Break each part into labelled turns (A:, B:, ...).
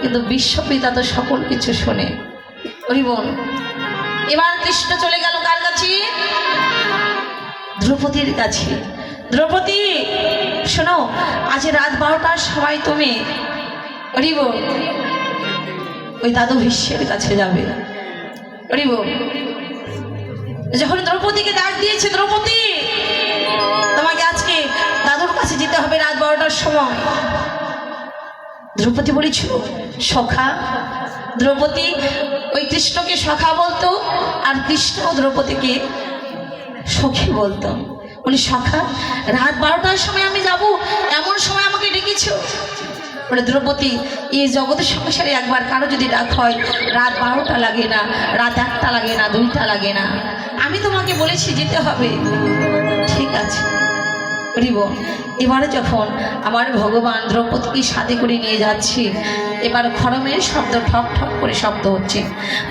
A: কিন্তু বিশ্বপিতা তো সকল কিছু শোনে। ওই বোন, এবার কৃষ্ণ চলে গেল কার কাছে? দ্রৌপদীর কাছে। দ্রৌপদী শোনো, আজ রাত 12টার সময় তুমি ওই বোন ওই দাদু ভীষ্মের কাছে যাবে। ওই বোন, যখন দ্রৌপদীকে ডাক দিয়েছে, দ্রৌপদী তোমাকে আজকে দাদুর কাছে যেতে হবে রাত 12টার সময়। দ্রৌপদী বলেছিল সখা। দ্রৌপদী ওই কৃষ্ণকে সখা বলতো, আর কৃষ্ণ দ্রৌপদীকে সখী বলতো। বলি সখা, রাত 12টার সময় আমি যাব, এমন সময় আমাকে ডেকেছো? বলে দ্রৌপদী, এই জগতের সংসারে একবার কারো যদি ডাক হয় রাত 12টা লাগে না, রাত 1টা লাগে না, 2টা লাগে না, আমি তোমাকে বলেছি যেতে হবে। ঠিক আছে। রিবন, এবারে যখন আমার ভগবান দ্রৌপদীকে সাথে করে নিয়ে যাচ্ছি, এবার খড়মের শব্দ ঠক ঠক করে শব্দ হচ্ছে।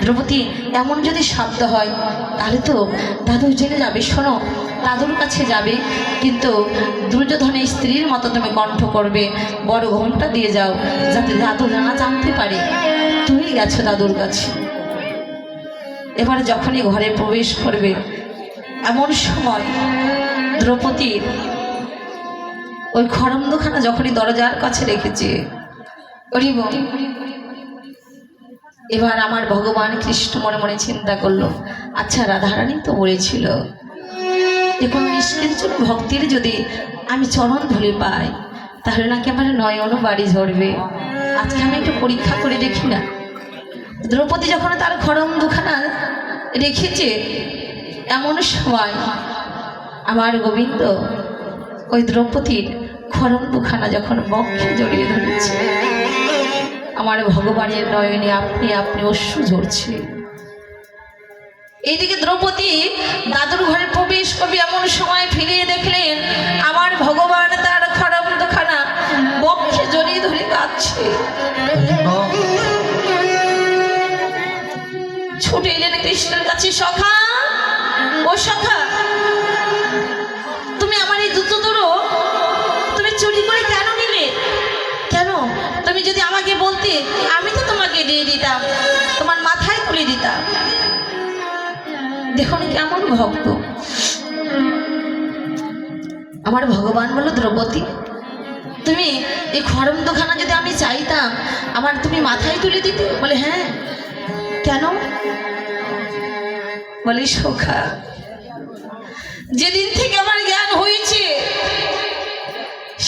A: দ্রৌপদী, এমন যদি শব্দ হয় তাহলে তো দাদু জেনে যাবে। শোনো, দাদুর কাছে যাবে, কিন্তু দুর্যোধনের স্ত্রীর মতো তুমি কণ্ঠ করবে, বড় ঘোমটা দিয়ে যাও, যাতে দাদু না জানতে পারে তুমি গেছো দাদুর কাছে। এবারে যখনই ঘরে প্রবেশ করবে, এমন সময় দ্রৌপদীর ওই খড়ম দুখানা যখনই দরজার কাছে রেখেছে, এবার আমার ভগবান কৃষ্ণ মনে মনে চিন্তা করলো, আচ্ছা রাধারানী তো বলেছিল যে কোনো নিষ্কিঞ্চন ভক্তির যদি আমি চরণ ধরে পাই তাহলে নাকি আমার নয়ন বাড়ি ঝরবে। আজকে আমি একটু পরীক্ষা করে দেখি না। দ্রৌপদী যখন তার খড়ম দুখানা রেখেছে, এমন সময় আমার গোবিন্দ ওই দ্রৌপদীর খড়ম দুখানা যখন বক্ষে জড়িয়ে ধরেছে, আমার ভগবানের নয়নে আপনি আপনি অশ্রু ঝরছে। এইদিকে দ্রৌপদী দাদুর ঘরে প্রবেশ করবে, এমন সময় ফিরিয়ে দেখলেন আমার ভগবান তার খড়ম দুখানা বক্ষে জড়িয়ে ধরে কাঁদছে। ছুটে এলেন কৃষ্ণের কাছে, সখা, ও সখা, তুমি আমার এই দুটো দুটো তুমি চুরি করে কেন নিলে? কেন? তুমি যদি আমাকে বলতে আমি তো তোমাকে দিয়ে দিতাম, তোমার মাথায় তুলে দিতাম। দেখুন কেমন ভক্ত। আমার ভগবান বলল, দ্রৌপদী, তুমি এই খড়ম দুখানা যদি আমি চাইতাম আমার তুমি মাথায় তুলে দিতে? বলে হ্যাঁ। কেন? বলে সখা, যেদিন থেকে আমার জ্ঞান হয়েছে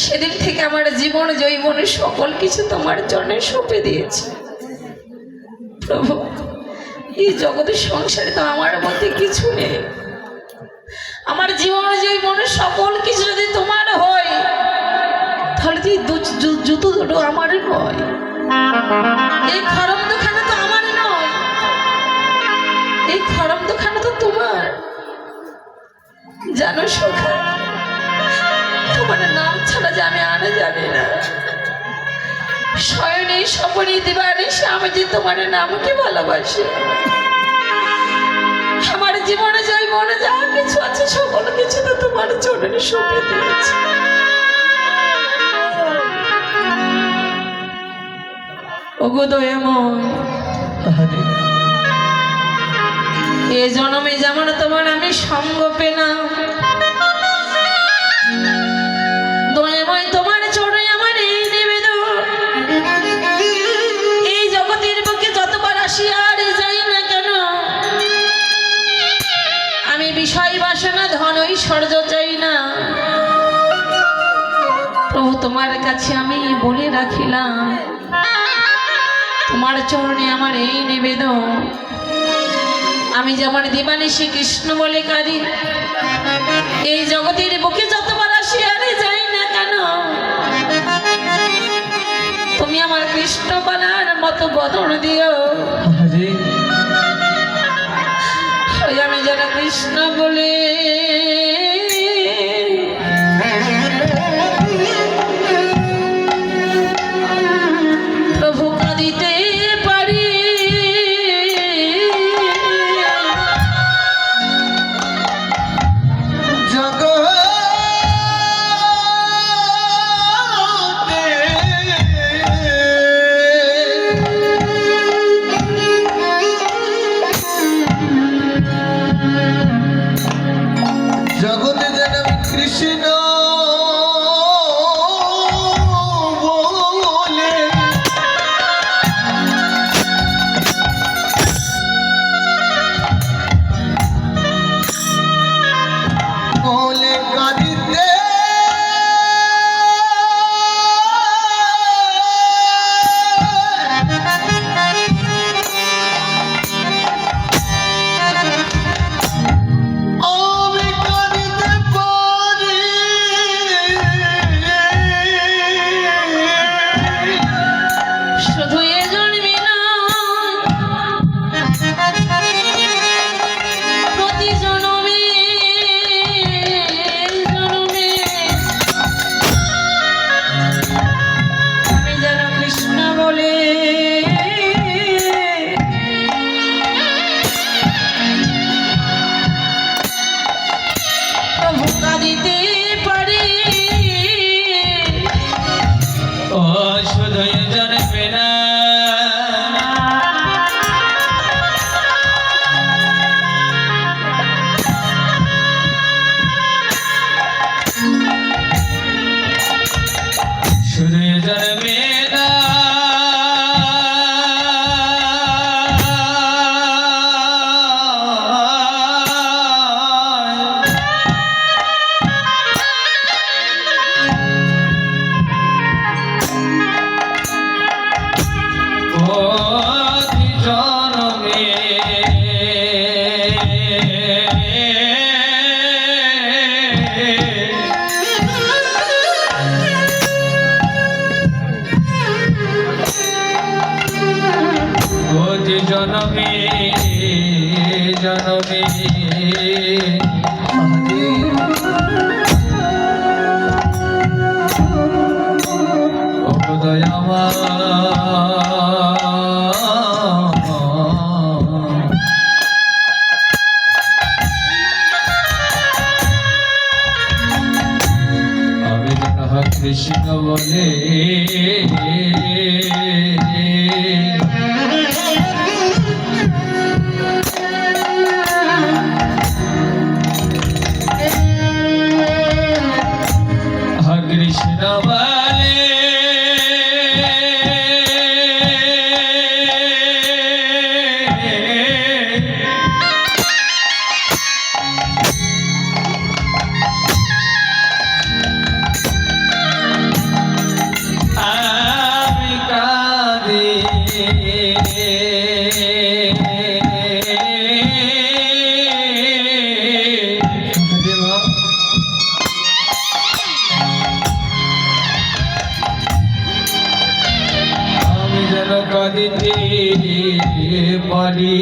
A: সেদিন থেকে আমার জীবন জৈবন সকল কিছু তোমার জন্য সঁপে দিয়েছে। প্রভু, এই জগতের সংসারে তো আমার মধ্যে কিছু নেই। আমার জীবন জৈবন সকল কিছু যদি তোমার হয় তাহলে জুতো দুটো আমার নয়, এই খড়ম দুখানা তো আমার নয়, এই খড়ম দুখানা তো তোমার। জানো সখা, তোমার নাম ছাড়া যে আমি আনা জানি না। শয়নে স্বপনে দিবানিশি আমি যে তোমার নামকে ভালোবাসি। আমার জীবনে জৈবনে যা কিছু আছে সকল কিছু তো তোমার চরণে সঁপে দিয়েছি। ওগো দয়াময়, এ জন্মে যেমন তোমার আমি সঙ্গ পেলাম, দয়াময় তোমার চরণে আমার এই নিবেদন। এই জগতের বুকে যতবার আসি আর যাই না কেন, আমি বিষয় বাসনা ধন ঐশ্বর্য চাই না। প্রভু, তোমার কাছে আমি বলে রাখিলাম, তোমার চরণে আমার এই নিবেদন। আমি যেমন দিবানিশি কৃষ্ণ বলে কাঁদি, এই জগতের বুকে যতবার আসি আরে যাই না কেন, তুমি আমার কৃষ্ণ বানার মতো বদন দিও। আমি যেন কৃষ্ণ বলে প্রভু কাঁদিতে পারি।
B: জনমে জনমে আমি কৃষ্ণ বলে কৃষ্ণ বলে আমি কাঁদি কাঁদিতে পারি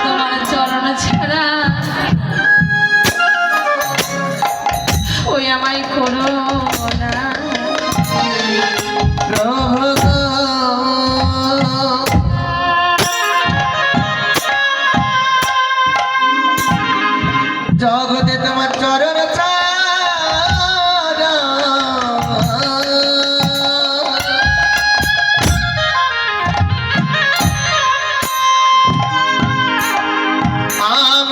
A: তোমার চরণ ছাড়া ওই আমায় করো না
B: জগতে তোমার চরণ